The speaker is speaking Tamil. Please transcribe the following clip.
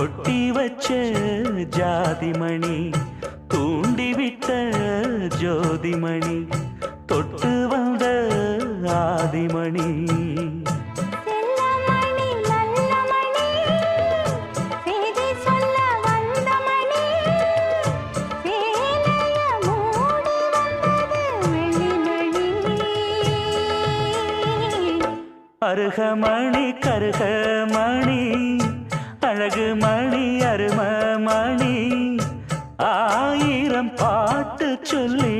கொட்டி வச்ச ஜாதிமணி தூண்டிவிட்ட ஜோதிமணி தொட்டு வந்த ஆதிமணி அருகமணி கருகமணி அழகு மணி அருமமணி ஆயிரம் பாட்டு சொல்லி